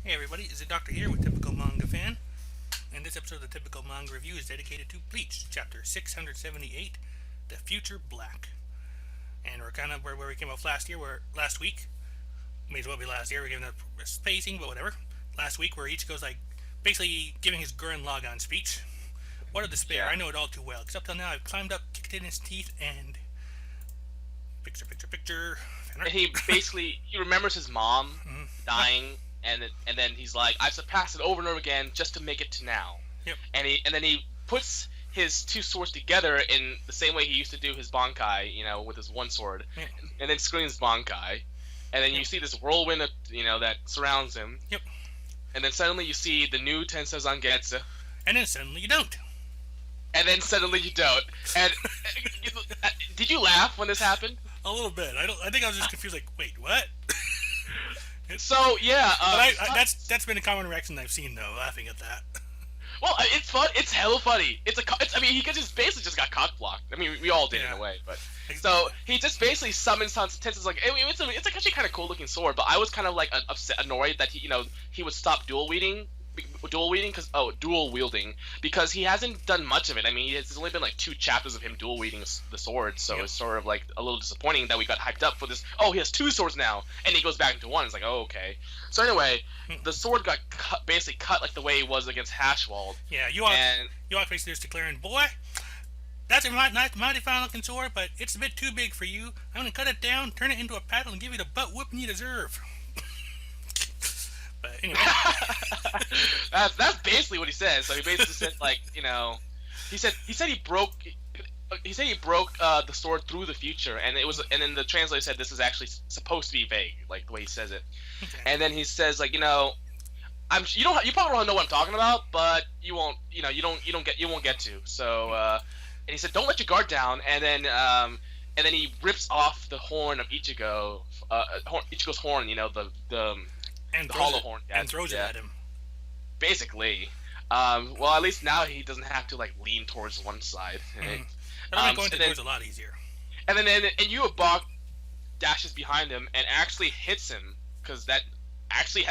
Hey everybody, it's the Doctor here with Typical Manga Fan, and this episode of the Typical Manga Review is dedicated to Bleach, Chapter 678, The Future Black. And we're kind of where we came off last week, may as well be last year, we're giving a spacing, but whatever. Last week where Ichigo's like, basically giving his Gurren Lagann speech. What a despair, Yeah. I know it all too well, because up till now I've climbed up, kicked in his teeth, and... Picture, fan art. And he remembers his mom Mm-hmm. dying, and then he's like, I've surpassed it over and over again just to make it to now. Yep. And then he puts his two swords together in the same way he used to do his Bankai, with his one sword, Yep. and then screams Bankai, and then you see this whirlwind that surrounds him, Yep. and then suddenly you see the new Tensei Zangetsu, And then suddenly you don't. and then suddenly you don't. And did you laugh when this happened? A little bit. I think I was just confused. Like, wait, what? So yeah, But that's been a common reaction I've seen though, laughing at that. well, it's fun. It's hella funny. I mean, he just basically just got cock blocked. I mean, we all did Yeah. in a way, but so he just basically summons Tensei's like. I mean, it's like actually kind of cool looking sword, but I was kind of like upset, annoyed that he would stop dual wielding because he hasn't done much of it. I mean, it's only been like 2 chapters of him dual wielding the sword, so Yep. it's sort of like a little disappointing that we got hyped up for this. Oh, he has 2 swords now, and he goes back into one. It's like, oh, okay. So anyway, the sword got basically cut like the way it was against Hashwald. Yeah, And you walk basically just declaring, boy, that's a mighty fine looking sword, but it's a bit too big for you. I'm gonna cut it down, turn it into a paddle, and give you the butt whooping you deserve. But anyway, that's basically what he said. So he basically said like he said he broke the sword through the future, and then the translator said this is actually supposed to be vague, like the way he says it. okay. And then he says like you probably don't know what I'm talking about, but you won't you won't get to. So and he said don't let your guard down, and then he rips off the horn of Ichigo's horn, And the throws hollow it, horn, and throws it yeah. at him. Basically. Well, at least now he doesn't have to like lean towards one side. Mm-hmm. That'll make going to and then, doors a lot easier. and Yuabok dashes behind him and actually hits him because that actually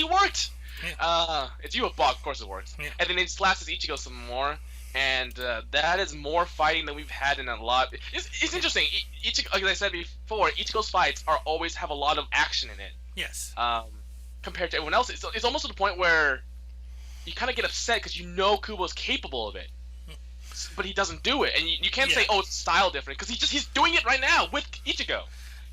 worked. Yeah. It's Yuabok, of course it works. Yeah. And then he slashes Ichigo some more, and that is more fighting than we've had in a lot. It's interesting. Ichigo, like I said before, Ichigo's fights always have a lot of action in it. Yes. Compared to everyone else, it's almost to the point where you kind of get upset because Kubo's capable of it, but he doesn't do it, and you can't say, oh, it's style different, because he's doing it right now with Ichigo.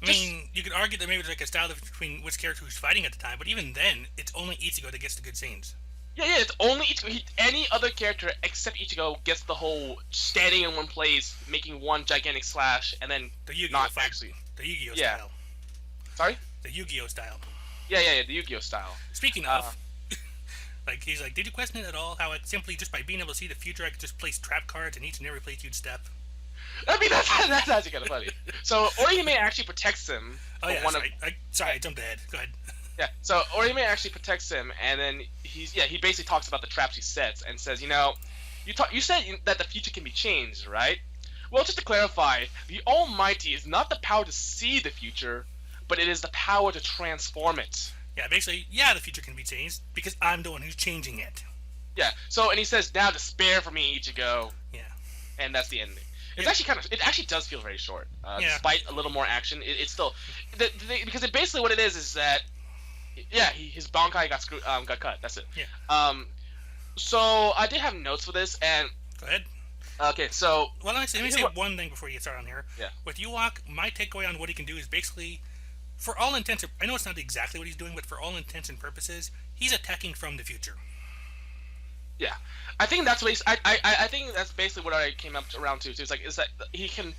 I mean, you could argue that maybe there's like a style difference between which character who's fighting at the time, but even then, it's only Ichigo that gets the good scenes. Yeah, it's only Ichigo. Any other character except Ichigo gets the whole standing in one place, making one gigantic slash, and then The Yu-Gi-Oh not fight, actually. the Yu-Gi-Oh Yeah. style, Sorry? the Yu-Gi-Oh style. Yeah, the Yu-Gi-Oh style. Speaking of, like he's like, did you question it at all? How it simply just by being able to see the future, I could just place trap cards in each and every place you'd step. I mean, that's actually kind of funny. So Orihime actually protects him. Oh yeah, from sorry, I jumped ahead. Go ahead. Yeah, so Orihime actually protects him, and then he basically talks about the traps he sets and says, you said that the future can be changed, right? Well, just to clarify, the Almighty is not the power to see the future, but it is the power to transform it. Yeah, basically, yeah, the future can be changed because I'm the one who's changing it. Yeah, so, and he says, now despair for me, Ichigo, Yeah. and that's the ending. It's Yeah. actually it actually does feel very short, Yeah. despite a little more action. It's still, because basically what it is that, yeah, his Bankai got cut. That's it. Yeah. So I did have notes for this, and Go ahead. okay, so Well, let me say one thing before you get started on here. Yeah. With Ewok, my takeaway on what he can do is basically, for all intents, I know it's not exactly what he's doing, but for all intents and purposes, he's attacking from the future. yeah, I think that's what I think that's basically what I came up around to. It's like is that he can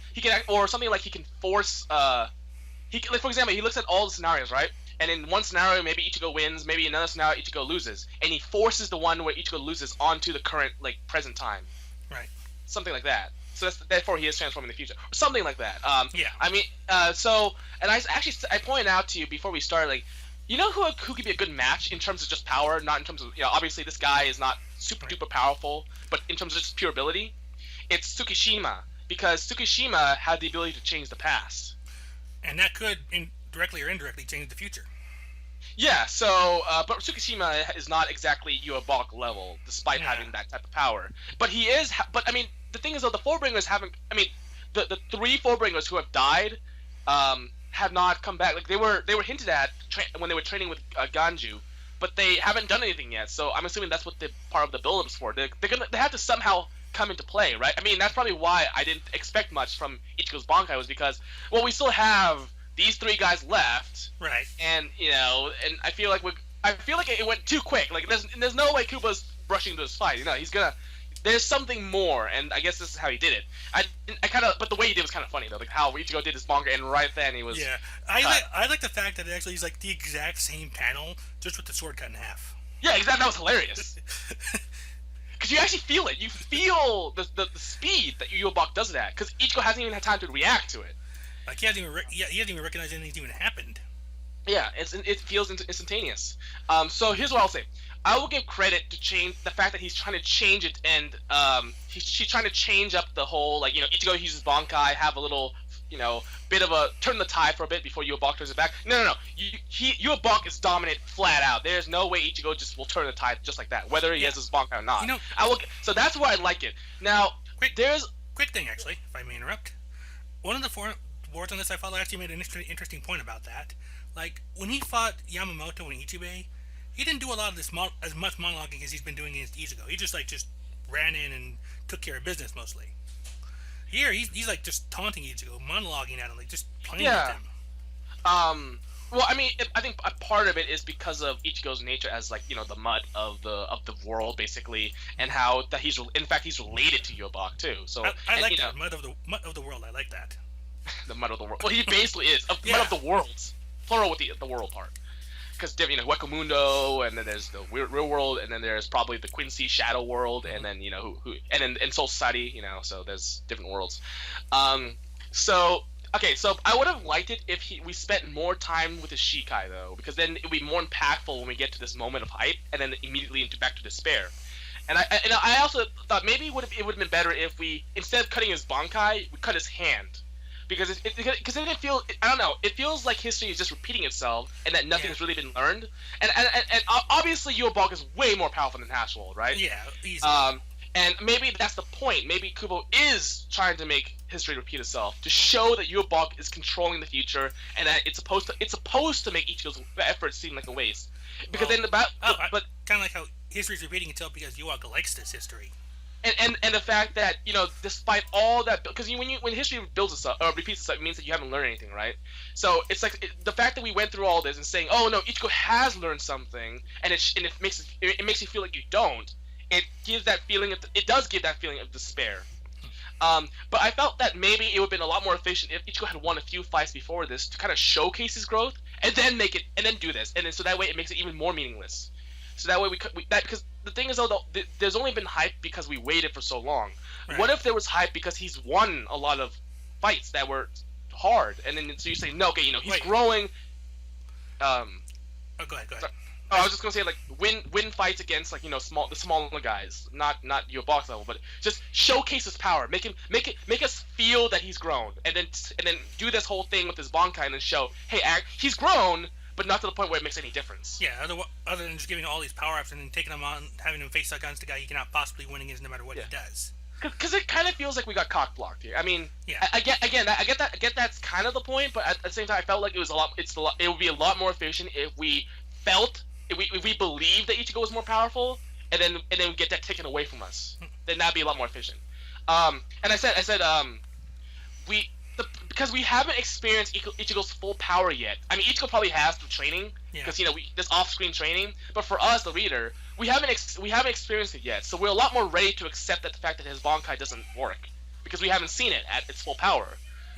or something like he can force like for example he looks at all the scenarios, right? And in one scenario maybe Ichigo wins, maybe in another scenario Ichigo loses, and he forces the one where Ichigo loses onto the current like present time. Right. Something like that. So therefore he is transforming the future, or something like that. Yeah. I mean, and I pointed out to you before we started, like, who could be a good match in terms of just power, not in terms of obviously this guy is not super duper powerful, but in terms of just pure ability, it's Tsukishima, because Tsukishima had the ability to change the past. And that could, directly or indirectly, change the future. Yeah, so but Tsukishima is not exactly Yuabok level, despite Yeah. having that type of power. But he is. But I mean, the thing is, though, the Forbringers haven't. I mean, the three Forbringers who have died, have not come back. Like they were hinted at when they were training with Ganju, but they haven't done anything yet. So I'm assuming that's what the part of the build-up is for. They have to somehow come into play, right? I mean, that's probably why I didn't expect much from Ichigo's Bankai, was because, well, we still have these three guys left, Right. and and I feel like it went too quick. Like there's no way Kubo's rushing to this fight. He's gonna. There's something more, and I guess this is how he did it. But the way he did was kind of funny though, like how Ichigo did his manga, and right then he was. Yeah. I like the fact that it actually is like the exact same panel, just with the sword cut in half. Yeah, exactly. That was hilarious. Because you actually feel it. You feel the speed that Yuobok does it at. Because Ichigo hasn't even had time to react to it. Like he hasn't even recognized anything's even happened. Yeah, it feels instantaneous. So here's what I'll say. I will give credit to the fact that he's trying to change it, and she's trying to change up the whole, like, Ichigo uses Bankai, have a little, bit of a turn the tide for a bit before Yuobok turns it back. No. Yuobok is dominant flat out. There's no way Ichigo just will turn the tide just like that, whether he has his Bankai or not. So that's why I like it. Now, quick thing actually, if I may interrupt. One of the boards on this I follow actually made an interesting point about that. Like, when he fought Yamamoto and Ichibei, he didn't do a lot of this as much monologuing as he's been doing against Ichigo. He just ran in and took care of business mostly. Here, he's like just taunting Ichigo, monologuing at him, like just playing with him. Well, I mean, I think a part of it is because of Ichigo's nature as, like, the mud of the world, basically, and how that he's related to Yuobok too. So I like that mud of the world. I like that. The mud of the world. Well, he basically is mud of the worlds, plural with the world part. Because Wekamundo, and then there's the real world, and then there's probably the Quincy Shadow world, and then and Soul Society, so there's different worlds. So I would have liked it if we spent more time with the Shikai though, because then it would be more impactful when we get to this moment of hype, and then immediately back to despair. And I also thought maybe it would have been better if we, instead of cutting his Bankai, we cut his hand. Because it didn't feel, I don't know, it feels like history is just repeating itself, and that nothing's really been learned. And obviously Yuobok is way more powerful than Hashwold, right? Yeah, easily. And maybe that's the point. Maybe Kubo is trying to make history repeat itself, to show that Yuobok is controlling the future, and that it's supposed to make Ichigo's efforts seem like a waste. Because kind of like how history's repeating itself because Yuobok likes this history. And the fact that, despite all that, because when history builds itself or repeats itself, it means that you haven't learned anything, right? So it's like the fact that we went through all this and saying, oh no, Ichigo has learned something, and it makes you feel like you don't. It gives that feeling. It does give that feeling of despair. But I felt that maybe it would have been a lot more efficient if Ichigo had won a few fights before this to kind of showcase his growth, and then do this, and then so that way it makes it even more meaningless. So that way because the thing is though, there's only been hype because we waited for so long. Right. What if there was hype because he's won a lot of fights that were hard, and then so you say no, okay, he's growing. Oh, go ahead. Sorry. Oh, I was just gonna say, like, win fights against, like, the smaller guys, not your box level, but just showcase his power, make us feel that he's grown, and then do this whole thing with his Bankai and then show, hey, he's grown, but not to the point where it makes any difference. Yeah, other than just giving all these power-ups and then taking him on, having him face against a guy he cannot possibly win against no matter what he does. Because it kind of feels like we got cock blocked here. I mean, yeah. I get that's kind of the point, but at the same time, I felt like it would be a lot more efficient if we believed that Ichigo was more powerful, and then get that taken away from us. Then that'd be a lot more efficient. And I said because we haven't experienced Ichigo's full power yet. I mean, Ichigo probably has through training, because there's off-screen training. But for us, the reader, we haven't experienced it yet. So we're a lot more ready to accept the fact that his Bankai doesn't work, because we haven't seen it at its full power.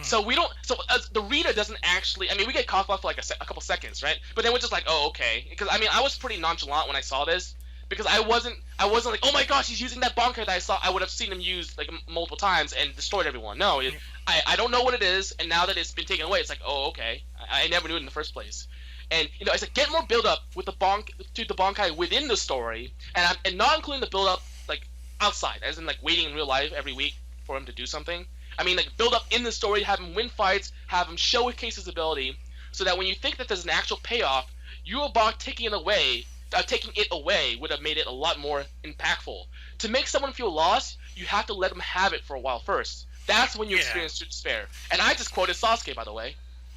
So we don't. So the reader doesn't actually. I mean, we get cock blocked for like a couple seconds, right? But then we're just like, oh, okay. Because I mean, I was pretty nonchalant when I saw this, because I wasn't like, oh my gosh, he's using that Bankai that I saw. I would have seen him use like multiple times and destroyed everyone. No, I don't know what it is, and now that it's been taken away, it's like, oh, okay. I never knew it in the first place. And it's like, get more build up with the Bankai within the story, and not including the build up like outside, as in like waiting in real life every week for him to do something. I mean, like, build up in the story, have him win fights, have him showcase his ability, so that when you think that there's an actual payoff, Yubaba taking it away would have made it a lot more impactful. To make someone feel lost, you have to let them have it for a while first. That's when you experience despair. And I just quoted Sasuke, by the way.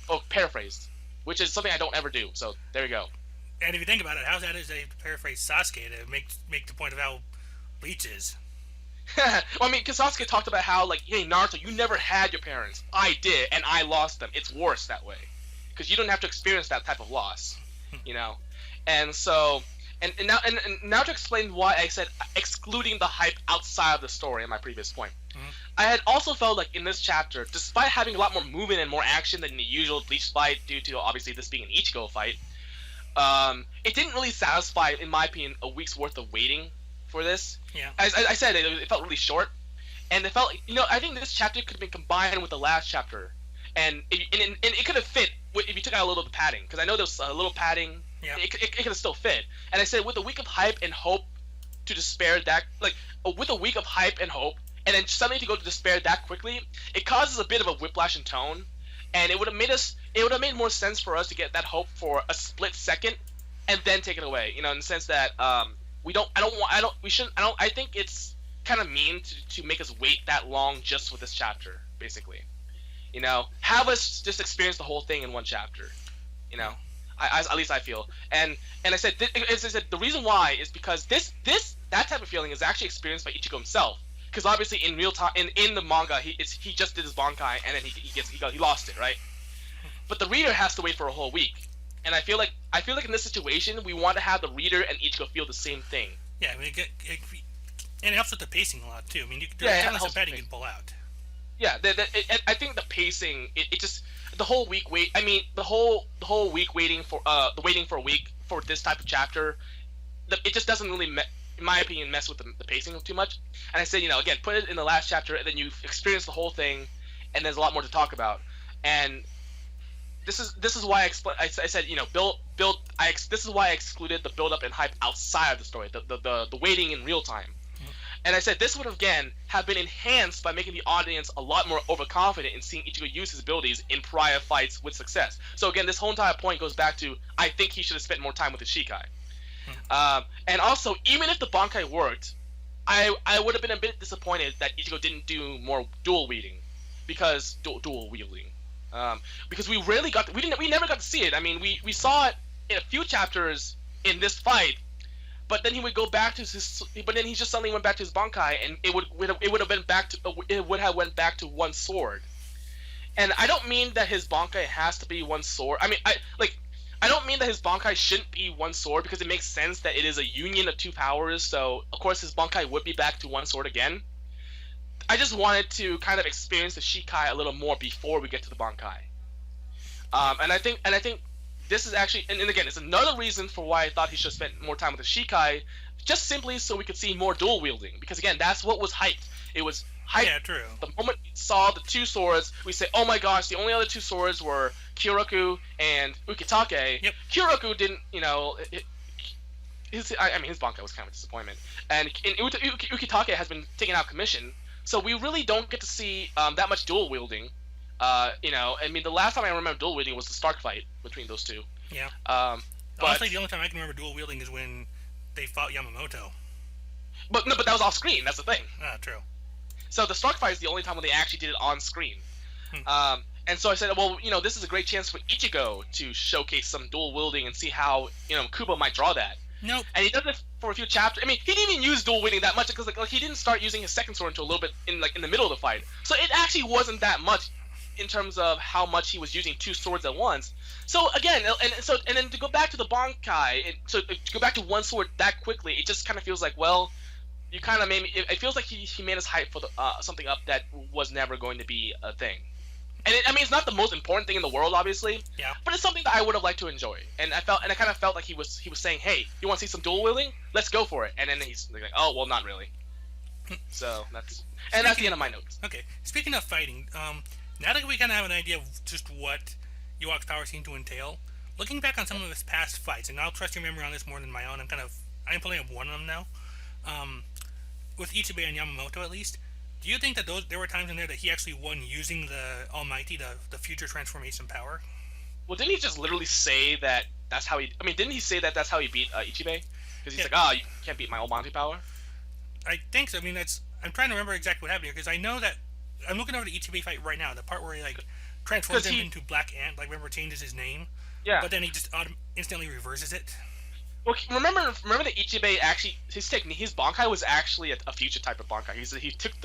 Oh, paraphrased. Which is something I don't ever do, so there you go. And if you think about it, how's that is to paraphrase Sasuke to make the point of how Bleach is? Well, I mean, because Sasuke talked about how, like, hey, Naruto, you never had your parents. I did, and I lost them. It's worse that way. Because you don't have to experience that type of loss, you know? And so, and now to explain why I said excluding the hype outside of the story in my previous point. Mm-hmm. I had also felt like in this chapter, despite having a lot more movement and more action than the usual Bleach fight, due to obviously this being an Ichigo fight, it didn't really satisfy, in my opinion, a week's worth of waiting for this. Yeah. As I said, it felt really short, and it felt, I think this chapter could have been combined with the last chapter, and it could have fit if you took out a little of the padding, because I know there was a little padding. Yeah. It could have still fit. And I said with a week of hype and hope to despair that, like, with a week of hype and hope, and then suddenly to go to despair that quickly, it causes a bit of a whiplash in tone, and it would have made more sense for us to get that hope for a split second, and then take it away. In the sense that I think it's kind of mean to make us wait that long just for this chapter, basically. Have us just experience the whole thing in one chapter. At least I feel. And I said, the reason why is because that type of feeling is actually experienced by Ichigo himself. Because obviously in real time, in the manga, he just did his Bankai and then he lost it, right? But the reader has to wait for a whole week. And I feel like in this situation, we want to have the reader and Ichigo feel the same thing. Yeah, I mean, and it helps with the pacing a lot too. I mean, there's some padding you can pull out. Yeah, I think the pacing, it just, the whole week wait. I mean, the whole week waiting for a week for this type of chapter, it just doesn't really, in my opinion, mess with the pacing too much. And I said, again, put it in the last chapter, and then you experience the whole thing, and there's a lot more to talk about. And this is why I said, this is why I excluded the build up and hype outside of the story, the waiting in real time. And I said this would again have been enhanced by making the audience a lot more overconfident in seeing Ichigo use his abilities in prior fights with success. So again, this whole entire point goes back to I think he should have spent more time with his Shikai. And also, even if the Bankai worked, I would have been a bit disappointed that Ichigo didn't do more dual wielding, because because we never got to see it. I mean, we saw it in a few chapters in this fight. But then he would go back to But then he just suddenly went back to his Bankai, and it would have went back to one sword. And I don't mean that his Bankai has to be one sword. I mean, I don't mean that his Bankai shouldn't be one sword, because it makes sense that it is a union of two powers. So of course his Bankai would be back to one sword again. I just wanted to kind of experience the Shikai a little more before we get to the Bankai. And I think. This is actually, and again, it's another reason for why I thought he should have spent more time with the Shikai, just simply so we could see more dual wielding. Because again, that's what was hyped. It was hyped. Yeah, true. The moment we saw the two swords, we say, "Oh my gosh!" The only other two swords were Kyoraku and Ukitake. Yep. Kyoraku didn't, his Bankai was kind of a disappointment, and Ukitake has been taken out of commission, so we really don't get to see that much dual wielding. I mean, the last time I remember dual wielding was the Stark fight between those two. Yeah. But honestly, the only time I can remember dual wielding is when they fought Yamamoto. But that was off screen. That's the thing. True. So the Stark fight is the only time when they actually did it on screen. And so I said, well, this is a great chance for Ichigo to showcase some dual wielding and see how Kubo might draw that. Nope. And he does it for a few chapters. I mean, he didn't even use dual wielding that much, because like he didn't start using his second sword until a little bit in the middle of the fight. So it actually wasn't that much in terms of how much he was using two swords at once. So again, and then to go back to the Bankai, to go back to one sword that quickly, it just kind of feels like, well, you kind of made me. It feels like he made us hype for something up that was never going to be a thing. And it's not the most important thing in the world, obviously. Yeah. But it's something that I would have liked to enjoy. And I kind of felt like he was saying, hey, you want to see some dual wielding? Let's go for it. And then he's like, oh, well, not really. So that's the end of my notes. Okay. Speaking of fighting, now that we kind of have an idea of just what Yhwach's powers seem to entail, looking back on some of his past fights, and I'll trust your memory on this more than my own, I'm pulling up one of them now, with Ichibei and Yamamoto at least, do you think that there were times in there that he actually won using the Almighty, the future transformation power? Well, didn't he just literally say that that's how he. I mean, didn't he say that that's how he beat Ichibei? Because he's you can't beat my almighty power. I think so. I mean, I'm trying to remember exactly what happened here because I know that I'm looking over the Ichibei fight right now. The part where he like transforms him into Black Ant, like remember changes his name. Yeah. But then he just instantly reverses it. Well, remember that Ichibei actually his technique, his Bankai was actually a future type of Bankai. He took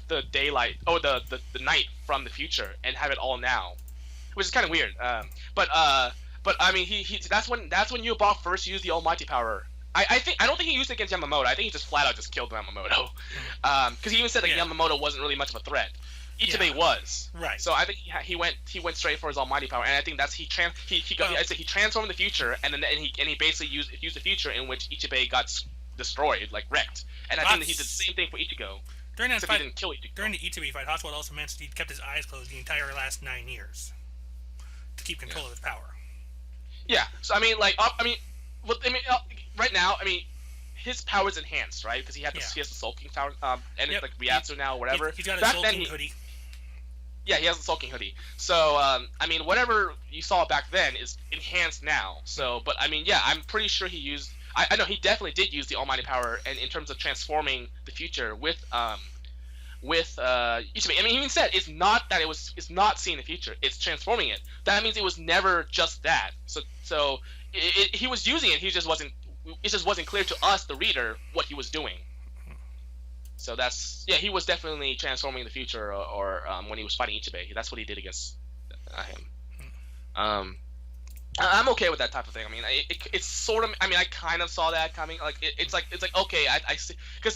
the daylight the night from the future and have it all now, which is kind of weird. But I mean that's when Yubok first used the almighty power. I don't think he used it against Yamamoto. I think he just flat out just killed Yamamoto. Because he even said that Yamamoto wasn't really much of a threat. Ichibei was right. So I think he went straight for his almighty power, and I think that's he transformed the future, and he basically used the future in which Ichibei got destroyed, like wrecked. And I think that he did the same thing for Ichigo. During that fight, he didn't kill Ichigo. During the Ichibei fight, Hoshwald also mentioned he kept his eyes closed the entire last 9 years to keep control of his power. Yeah. So I mean, right now, I mean, his power is enhanced, right? Because he has the sulking power, and it's like Ryatsu now, or whatever. He's got a sulking hoodie. Yeah, he has a sulking hoodie. So, I mean, whatever you saw back then is enhanced now. So, but I mean, yeah, I'm pretty sure he used. I know he definitely did use the almighty power, and in terms of transforming the future with Ichibei. I mean, he even said it's not that it's not seeing the future; it's transforming it. That means it was never just that. So he was using it. He just wasn't. It just wasn't clear to us, the reader, what he was doing. So he was definitely transforming the future, or when he was fighting Ichibei, that's what he did against him. I'm okay with that type of thing. I mean, it's sort of. I mean, I kind of saw that coming. Like, it's like okay, I see, because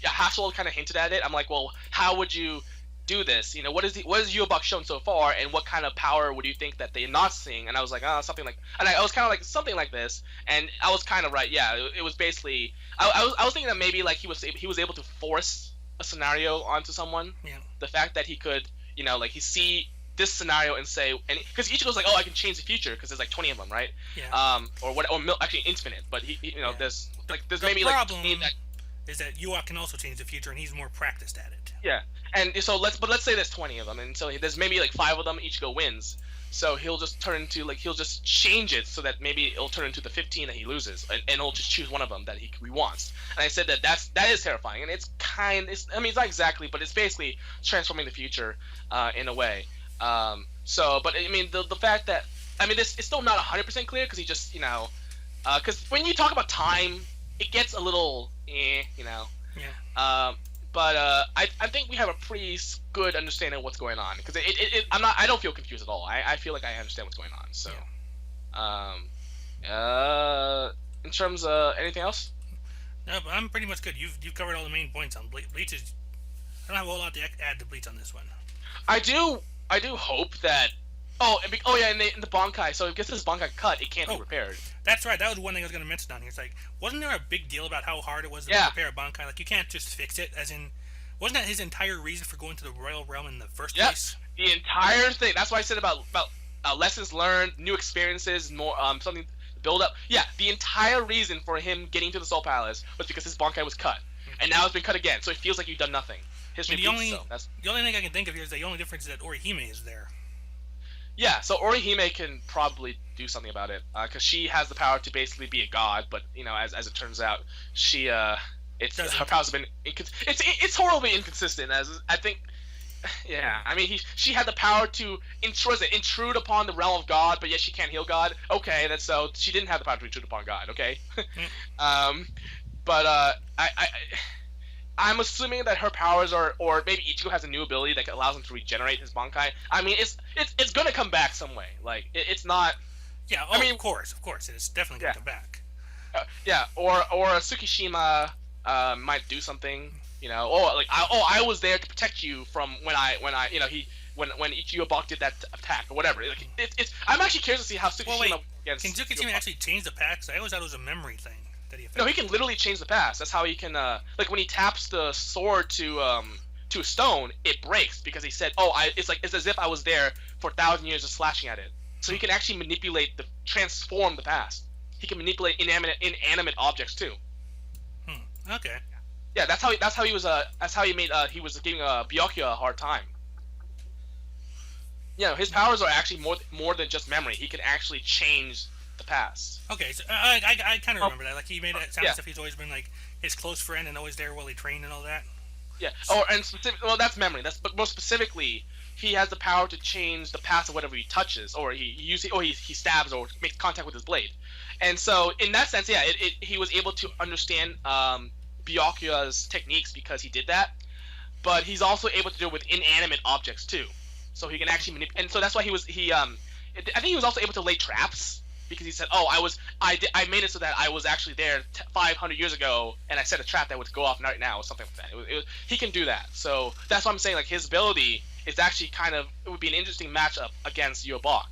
Haschel kind of hinted at it. I'm like, well, how would you do this? You know, what is Yubok shown so far, and what kind of power would you think that they're not seeing? And I was like, something like, and I was kind of like something like this, and I was kind of right. Yeah, it was basically. I was thinking that maybe like he was able to force a scenario onto someone. Yeah. The fact that he could, like he see this scenario and say, and because Ichigo's like, I can change the future because there's like 20 of them, right? Yeah. Or actually infinite, but there's maybe problem like is that Yuak can also change the future, and he's more practiced at it. Yeah, and so let's say there's 20 of them, and so there's maybe like 5 of them. Ichigo wins, so he'll just he'll just change it so that maybe it'll turn into the 15 that he loses, and he'll just choose one of them that he wants. And I said that is terrifying, and it's it's not exactly, but it's basically transforming the future in a way. But I mean the fact that it's still not 100% clear because he just because when you talk about time, it gets a little Yeah. But I think we have a pretty good understanding of what's going on because I don't feel confused at all. I feel like I understand what's going on. So, in terms of anything else? No, but I'm pretty much good. You've covered all the main points on Bleach. I don't have a whole lot to add to Bleach on this one. I do hope that. In the Bankai. So if it gets this Bankai cut, it can't be repaired. That's right. That was one thing I was going to mention down here. It's like, wasn't there a big deal about how hard it was to repair a Bankai? Like, you can't just fix it. As in, wasn't that his entire reason for going to the Royal Realm in the first place? The entire thing. That's why I said about lessons learned, new experiences, more something to build up. Yeah, the entire reason for him getting to the Soul Palace was because his Bankai was cut, and now it's been cut again. So it feels like you've done nothing. The only thing I can think of here is the only difference is that Orihime is there. Yeah, so Orihime can probably do something about it because she has the power to basically be a god. But as it turns out, she her powers have been it's horribly inconsistent. As I think, yeah, I mean she had the power to intrude upon the realm of God, but yet she can't heal God. Okay, that's so she didn't have the power to intrude upon God. Okay, I'm assuming that her powers are, or maybe Ichigo has a new ability that allows him to regenerate his Bankai. I mean, it's gonna come back some way. Like it's not. Yeah. Of course, it's definitely gonna come back. Or Tsukishima might do something. I was there to protect you from when Ichigo Bach did that attack or whatever. Like I'm actually curious to see how Tsukishima. Can Tsukishima actually change the packs? I always thought it was a memory thing. No, he can literally change the past. That's how he can. Like when he taps the sword to a stone, it breaks because he said, it's as if I was there for 1,000 years of slashing at it. So he can actually transform the past. He can manipulate inanimate objects too. Okay. Yeah, that's how he was. That's how he made. He was giving Byakuya a hard time. His powers are actually more than just memory. He can actually change the past. Okay, so I kind of Oh, remember that. Like he made it sound yeah, as if he's always been like his close friend and always there while he trained and all that. yeah. Or and well, that's memory. That's but more specifically, he has the power to change the path of whatever he touches, or he stabs or makes contact with his blade. And so in that sense, yeah, he was able to understand Byakuya's techniques because he did that. But he's also able to do it with inanimate objects too. So he can actually manipulate. And so that's why I think he was also able to lay traps because he said, "Oh, I made it so that I was actually there 500 years ago, and I set a trap that would go off right now or something like that." He can do that. So that's what I'm saying. Like his ability is actually it would be an interesting matchup against Yobok.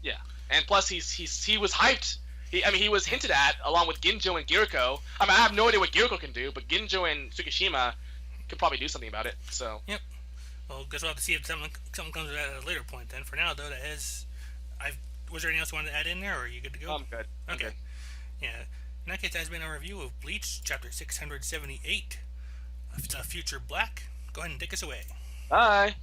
Yeah, and plus he was hyped. He was hinted at along with Ginjo and Giriko. I have no idea what Giriko can do, but Ginjo and Tsukishima could probably do something about it. So Yep. Well, guess we'll have to see if something comes with that at a later point. Then for now, though, that is. Was there anything else you wanted to add in there, or are you good to go? I'm good. I'm Okay. good. Yeah. In that case, that has been our review of Bleach, chapter 678, Future Black. Go ahead and take us away. Bye.